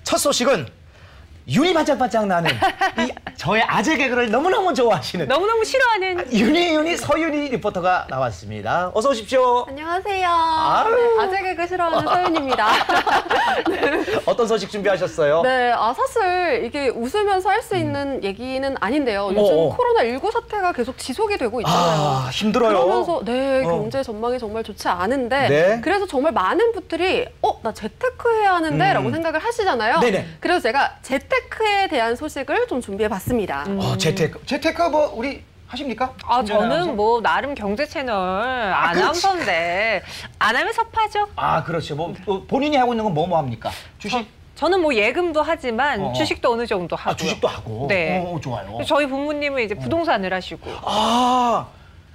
첫 소식은 윤이 반짝반짝 나는 이 저의 아재 개그를 너무너무 좋아하시는 너무너무 싫어하는 윤희 서윤희 리포터가 나왔습니다. 어서 오십시오. 안녕하세요. 네, 아재 개그 싫어하는 서윤입니다. 네. 어떤 소식 준비하셨어요? 네, 사실 이게 웃으면서 할 수 있는 얘기는 아닌데요. 요즘 코로나19 사태가 계속 지속이 되고 있잖아요. 힘들어요. 그러면서 네, 경제 전망이 정말 좋지 않은데 네. 그래서 정말 많은 분들이 나 재테크 해야 하는데 라고 생각을 하시잖아요. 네네. 그래서 제가 재테크에 대한 소식을 좀 준비해봤습니다. 재테크 뭐 우리 하십니까? 저는 뭐 나름 경제 채널 아나운서인데 안 하면 섭하죠. 그렇죠. 뭐 본인이 하고 있는 건 뭐 합니까? 주식? 저는 뭐 예금도 하지만 주식도 어느 정도 하고요. 주식도 하고. 네. 좋아요. 저희 부모님은 이제 부동산을 하시고.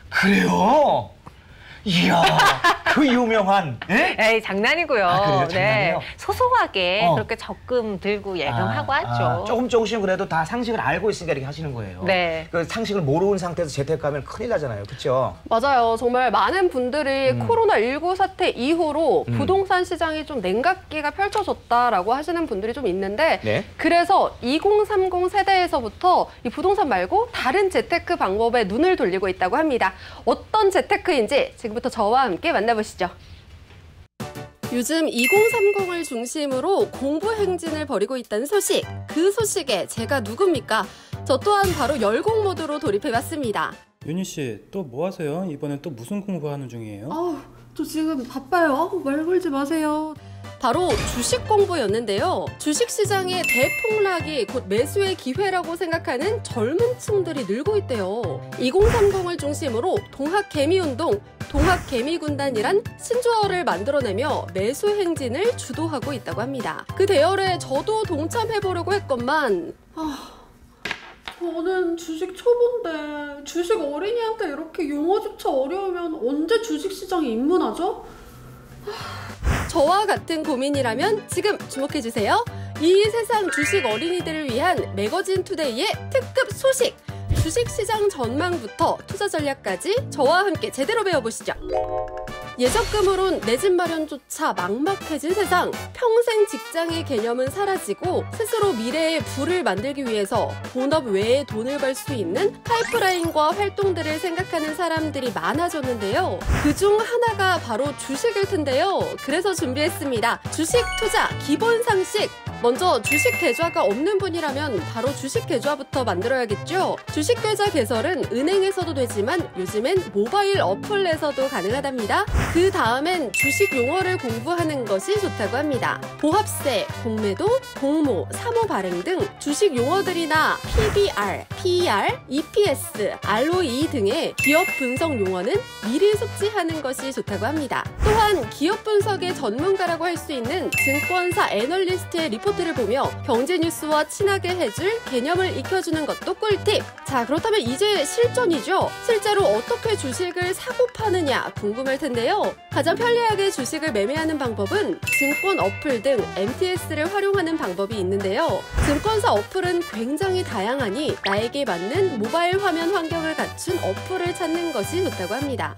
그래요? 이야, 그 유명한. 에이, 장난이고요. 그래요? 장난이에요? 네. 소소하게 그렇게 적금 들고 예금하고 하죠. 조금씩은 그래도 다 상식을 알고 있으니까 이렇게 하시는 거예요. 네. 그 상식을 모르는 상태에서 재테크하면 큰일 나잖아요. 그렇죠? 맞아요. 정말 많은 분들이 코로나19 사태 이후로 부동산 시장이 좀 냉각기가 펼쳐졌다라고 하시는 분들이 좀 있는데 네. 그래서 2030 세대에서부터 이 부동산 말고 다른 재테크 방법에 눈을 돌리고 있다고 합니다. 어떤 재테크인지 지금부터 저와 함께 만나보시죠. 요즘 2030을 중심으로 공부 행진을 벌이고 있다는 소식. 그 소식에 제가 누굽니까? 저 또한 바로 열공 모드로 돌입해봤습니다. 윤희 씨, 또 뭐 하세요? 이번엔 또 무슨 공부하는 중이에요? 저 지금 바빠요. 말 걸지 마세요. 바로 주식 공부였는데요. 주식시장의 대폭락이 곧 매수의 기회라고 생각하는 젊은 층들이 늘고 있대요. 2030을 중심으로 동학개미운동, 동학개미군단이란 신조어를 만들어내며 매수 행진을 주도하고 있다고 합니다. 그 대열에 저도 동참해보려고 했건만 저는 주식 초보인데 주식 어린이한테 이렇게 용어조차 어려우면 언제 주식시장에 입문하죠? 저와 같은 고민이라면 지금 주목해주세요. 이 세상 주식 어린이들을 위한 매거진 투데이의 특급 소식! 주식시장 전망부터 투자 전략까지 저와 함께 제대로 배워보시죠. 예적금으론 내 집 마련조차 막막해진 세상. 평생 직장의 개념은 사라지고 스스로 미래의 부를 만들기 위해서 본업 외에 돈을 벌 수 있는 파이프라인과 활동들을 생각하는 사람들이 많아졌는데요. 그중 하나가 바로 주식일 텐데요. 그래서 준비했습니다. 주식 투자 기본 상식. 먼저 주식 계좌가 없는 분이라면 바로 주식 계좌부터 만들어야겠죠. 주식 계좌 개설은 은행에서도 되지만 요즘엔 모바일 어플에서도 가능하답니다. 그 다음엔 주식 용어를 공부하는 것이 좋다고 합니다. 보합세, 공매도, 공모, 사모 발행 등 주식 용어들이나 PBR, PER, EPS, ROE 등의 기업 분석 용어는 미리 숙지하는 것이 좋다고 합니다. 또한 기업 분석의 전문가라고 할 수 있는 증권사 애널리스트의 리포트를 보며 경제 뉴스와 친하게 해줄 개념을 익혀주는 것도 꿀팁! 자, 그렇다면 이제 실전이죠? 실제로 어떻게 주식을 사고 파느냐 궁금할 텐데요. 가장 편리하게 주식을 매매하는 방법은 증권 어플 등 MTS를 활용하는 방법이 있는데요. 증권사 어플은 굉장히 다양하니 나에게 맞는 모바일 화면 환경을 갖춘 어플을 찾는 것이 좋다고 합니다.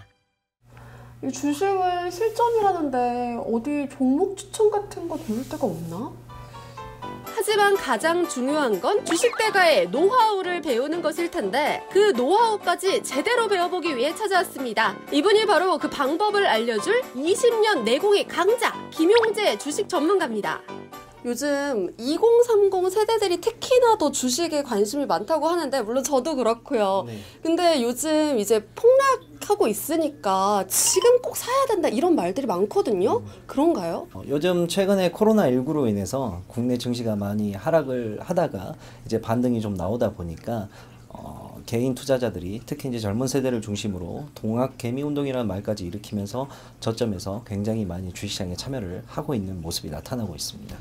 이 주식을 실전이라는데 어디 종목 추천 같은 거 배울 데가 없나? 하지만 가장 중요한 건 주식대가의 노하우를 배우는 것일 텐데 그 노하우까지 제대로 배워보기 위해 찾아왔습니다. 이분이 바로 그 방법을 알려줄 20년 내공의 강자 김용재 주식 전문가입니다. 요즘 2030 세대들이 특히나 더 주식에 관심이 많다고 하는데 물론 저도 그렇고요. 네. 근데 요즘 이제 폭락하고 있으니까 지금 꼭 사야 된다 이런 말들이 많거든요. 그런가요? 요즘 최근에 코로나19로 인해서 국내 증시가 많이 하락을 하다가 이제 반등이 좀 나오다 보니까 개인 투자자들이 특히 이제 젊은 세대를 중심으로 동학개미운동이라는 말까지 일으키면서 저점에서 굉장히 많이 주식시장에 참여를 하고 있는 모습이 나타나고 있습니다.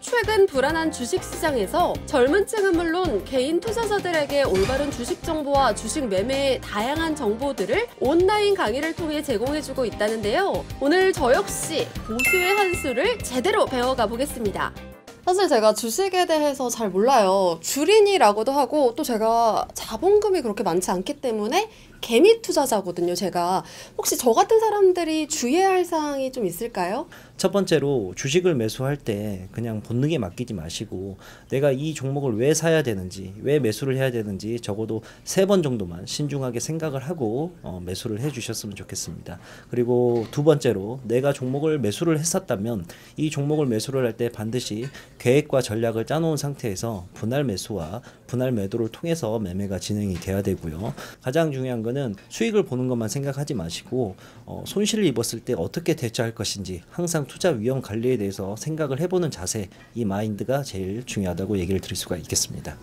최근 불안한 주식시장에서 젊은 층은 물론 개인 투자자들에게 올바른 주식 정보와 주식 매매의 다양한 정보들을 온라인 강의를 통해 제공해주고 있다는데요. 오늘 저 역시 고수의 한 수를 제대로 배워가 보겠습니다. 사실 제가 주식에 대해서 잘 몰라요. 주린이라고도 하고 또 제가 자본금이 그렇게 많지 않기 때문에 개미 투자자거든요, 제가. 혹시 저 같은 사람들이 주의해야 할 사항이 좀 있을까요? 첫 번째로 주식을 매수할 때 그냥 본능에 맡기지 마시고 내가 이 종목을 왜 사야 되는지, 왜 매수를 해야 되는지 적어도 3번 정도만 신중하게 생각을 하고 매수를 해주셨으면 좋겠습니다. 그리고 두 번째로 내가 종목을 매수를 했었다면 이 종목을 매수를 할 때 반드시 계획과 전략을 짜놓은 상태에서 분할 매수와 분할 매도를 통해서 매매가 진행이 돼야 되고요. 가장 중요한 거는 수익을 보는 것만 생각하지 마시고 손실을 입었을 때 어떻게 대처할 것인지 항상 투자 위험 관리에 대해서 생각을 해보는 자세, 이 마인드가 제일 중요하다고 얘기를 드릴 수가 있겠습니다.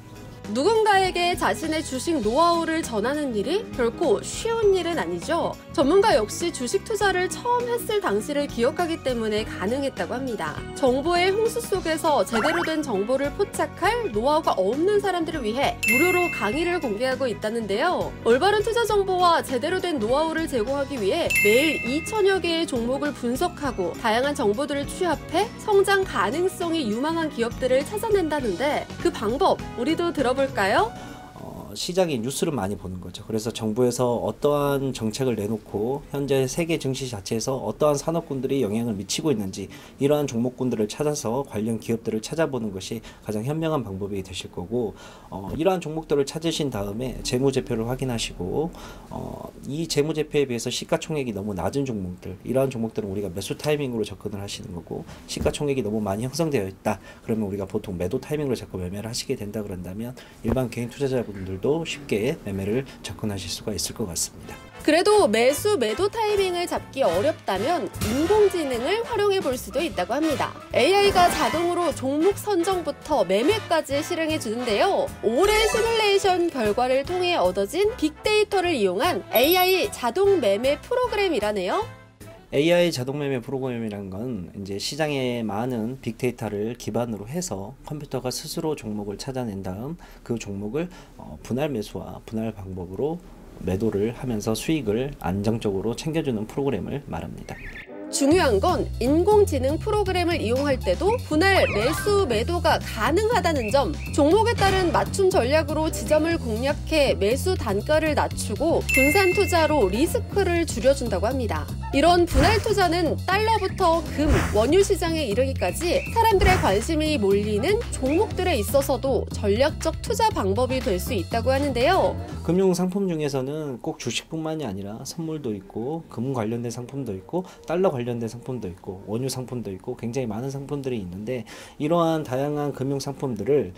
누군가에게 자신의 주식 노하우를 전하는 일이 결코 쉬운 일은 아니죠. 전문가 역시 주식 투자를 처음 했을 당시를 기억하기 때문에 가능했다고 합니다. 정보의 홍수 속에서 제대로 된 정보를 포착할 노하우가 없는 사람들을 위해 무료로 강의를 공개하고 있다는데요. 올바른 투자 정보와 제대로 된 노하우를 제공하기 위해 매일 2,000여 개의 종목을 분석하고 다양한 정보들을 취합해 성장 가능성이 유망한 기업들을 찾아낸다는데 그 방법 우리도 들어볼까요? 시장의 뉴스를 많이 보는 거죠. 그래서 정부에서 어떠한 정책을 내놓고 현재 세계 증시 자체에서 어떠한 산업군들이 영향을 미치고 있는지 이러한 종목군들을 찾아서 관련 기업들을 찾아보는 것이 가장 현명한 방법이 되실 거고 이러한 종목들을 찾으신 다음에 재무제표를 확인하시고 이 재무제표에 비해서 시가총액이 너무 낮은 종목들, 이러한 종목들은 우리가 매수 타이밍으로 접근을 하시는 거고 시가총액이 너무 많이 형성되어 있다. 그러면 우리가 보통 매도 타이밍으로 자꾸 매매를 하시게 된다 그런다면 일반 개인 투자자분들 도 쉽게 매매를 접근하실 수가 있을 것 같습니다. 그래도 매수 매도 타이밍을 잡기 어렵다면 인공지능을 활용해 볼 수도 있다고 합니다. AI가 자동으로 종목 선정부터 매매까지 실행해 주는데요. 올해 시뮬레이션 결과를 통해 얻어진 빅데이터를 이용한 AI 자동 매매 프로그램이라네요. AI 자동 매매 프로그램이라는 건 이제 시장에 많은 빅데이터를 기반으로 해서 컴퓨터가 스스로 종목을 찾아낸 다음 그 종목을 분할 매수와 분할 방법으로 매도를 하면서 수익을 안정적으로 챙겨주는 프로그램을 말합니다. 중요한 건 인공지능 프로그램을 이용할 때도 분할 매수 매도가 가능하다는 점, 종목에 따른 맞춤 전략으로 지점을 공략해 매수 단가를 낮추고 분산 투자로 리스크를 줄여준다고 합니다. 이런 분할 투자는 달러부터 금, 원유 시장에 이르기까지 사람들의 관심이 몰리는 종목들에 있어서도 전략적 투자 방법이 될 수 있다고 하는데요. 금융 상품 중에서는 꼭 주식뿐만이 아니라 선물도 있고 금 관련된 상품도 있고 달러 관련된 상품도 있고 원유 상품도 있고 굉장히 많은 상품들이 있는데 이러한 다양한 금융 상품들을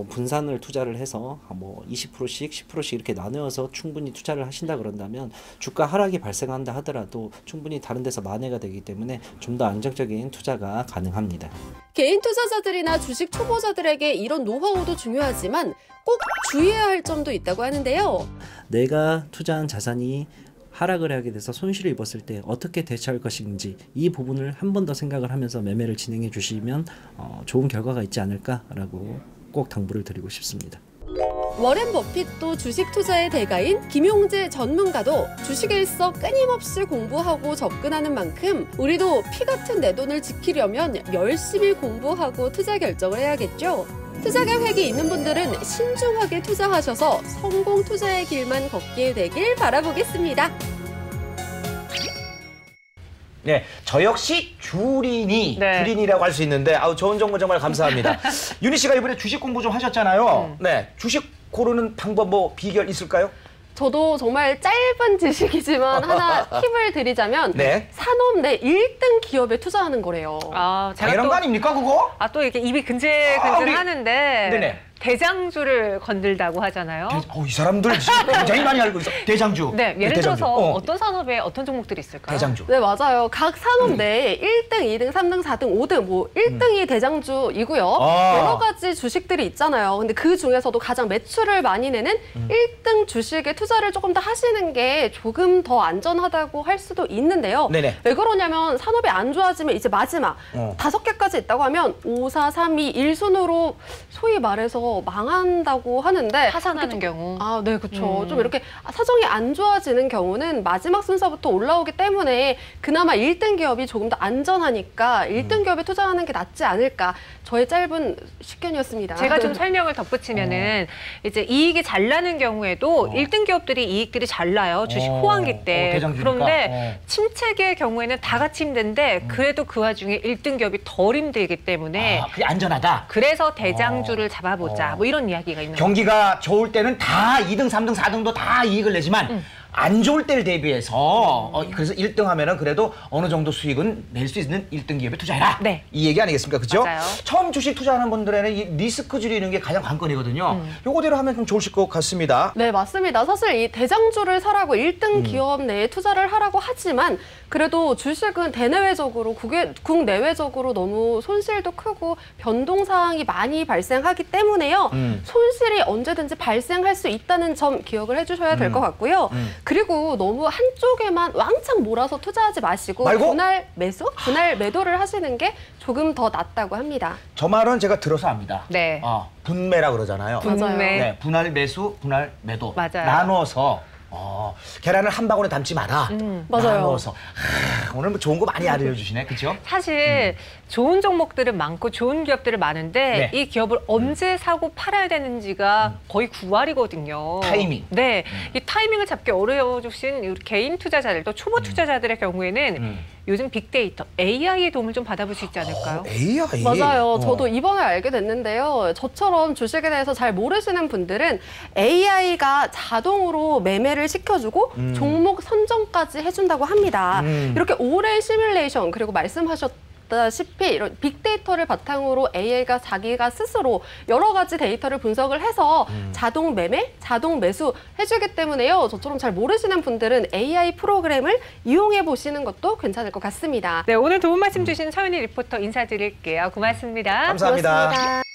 분산을 투자를 해서 뭐 20%씩 10%씩 이렇게 나누어서 충분히 투자를 하신다 그런다면 주가 하락이 발생한다 하더라도 충분히 다른 데서 만회가 되기 때문에 좀 더 안정적인 투자가 가능합니다. 개인 투자자들이나 주식 초보자들에게 이런 노하우도 중요하지만 꼭 주의해야 할 점도 있다고 하는데요. 내가 투자한 자산이 하락을 하게 돼서 손실을 입었을 때 어떻게 대처할 것인지 이 부분을 한 번 더 생각을 하면서 매매를 진행해 주시면 좋은 결과가 있지 않을까라고 꼭 당부를 드리고 싶습니다. 워렌 버핏도 주식 투자의 대가인 김용재 전문가도 주식에 있어 끊임없이 공부하고 접근하는 만큼 우리도 피 같은 내 돈을 지키려면 열심히 공부하고 투자 결정을 해야겠죠. 투자 계획이 있는 분들은 신중하게 투자하셔서 성공 투자의 길만 걷게 되길 바라보겠습니다. 네, 저 역시 주린이, 네. 주린이라고 할 수 있는데 아우 좋은 정보 정말 감사합니다. 윤희 씨가 이번에 주식 공부 좀 하셨잖아요. 네, 주식 고르는 방법 뭐 비결 있을까요? 저도 정말 짧은 지식이지만 하나 팁을 드리자면 네. 산업 내 1등 기업에 투자하는 거래요. 아, 당연한 거 아닙니까 그거? 또 이렇게 입이 근질근질 우리- 하는데 네네. 대장주를 건들다고 하잖아요. 이 사람들 진짜 굉장히 많이 알고 있어. 대장주. 네, 예를 대장주. 들어서 어떤 산업에 어떤 종목들이 있을까요? 대장주. 네, 맞아요. 각 산업 내에 1등, 2등, 3등, 4등, 5등, 뭐 1등이 대장주이고요. 아. 여러 가지 주식들이 있잖아요. 근데 그 중에서도 가장 매출을 많이 내는 1등 주식에 투자를 조금 더 하시는 게 조금 더 안전하다고 할 수도 있는데요. 네네. 왜 그러냐면 산업이 안 좋아지면 이제 마지막 5개까지 있다고 하면 5, 4, 3, 2, 1순으로 소위 말해서 해서 망한다고 하는데 파산하는 경우. 아, 네, 그렇죠. 좀 이렇게 사정이 안 좋아지는 경우는 마지막 순서부터 올라오기 때문에 그나마 1등 기업이 조금 더 안전하니까 1등 기업에 투자하는 게 낫지 않을까. 저의 짧은 식견이었습니다. 제가 좀 설명을 덧붙이면은 이제 이익이 잘 나는 경우에도 1등 기업들이 이익들이 잘 나요. 주식 호황기 때. 대장주니까. 그런데 침체기의 경우에는 다 같이 힘든데 그래도 그 와중에 1등 기업이 덜 힘들기 때문에 그게 안전하다. 그래서 대장주를 잡아보자. 뭐 이런 이야기가 있는 거예요. 경기가 좋을 때는 다 2등, 3등, 4등도 다 이익을 내지만 안 좋을 때를 대비해서 그래서 1등 하면은 그래도 어느 정도 수익은 낼 수 있는 1등 기업에 투자해라. 네. 이 얘기 아니겠습니까? 그죠? 맞아요. 처음 주식 투자하는 분들에는 이 리스크 줄이는 게 가장 관건이거든요. 요거대로 하면 좀 좋으실 것 같습니다. 네, 맞습니다. 사실 이 대장주를 사라고 1등 기업 내에 투자를 하라고 하지만 그래도 주식은 대내외적으로 국내외적으로 너무 손실도 크고 변동사항이 많이 발생하기 때문에요. 손실이 언제든지 발생할 수 있다는 점 기억을 해주셔야 될 것 같고요. 그리고 너무 한쪽에만 왕창 몰아서 투자하지 마시고 분할 매수, 분할 매도를 하시는 게 조금 더 낫다고 합니다. 저 말은 제가 들어서 압니다. 네. 분매라 그러잖아요. 맞아요. 네, 분할 매수, 분할 매도. 맞아요. 나눠서 계란을 한 바구니에 담지 마라. 맞아요. 나눠서. 오늘 뭐 좋은 거 많이 알려주시네. 그렇죠? 사실 좋은 종목들은 많고 좋은 기업들은 많은데 네. 이 기업을 언제 사고 팔아야 되는지가 거의 9할이거든요. 타이밍. 네, 이 타이밍을 잡기 어려우신 우리 개인 투자자들 또 초보 투자자들의 경우에는 요즘 빅데이터, AI의 도움을 좀 받아볼 수 있지 않을까요? AI. 맞아요. 저도 이번에 알게 됐는데요. 저처럼 주식에 대해서 잘 모르시는 분들은 AI가 자동으로 매매를 시켜주고 종목 선정까지 해준다고 합니다. 이렇게 오래 시뮬레이션 그리고 말씀하셨다시피 이런 빅데이터를 바탕으로 AI가 자기가 스스로 여러 가지 데이터를 분석을 해서 자동 매매, 자동 매수 해주기 때문에요. 저처럼 잘 모르시는 분들은 AI 프로그램을 이용해 보시는 것도 괜찮을 것 같습니다. 네, 오늘 도움 말씀 주신 서윤희 리포터 인사드릴게요. 고맙습니다. 감사합니다. 고맙습니다.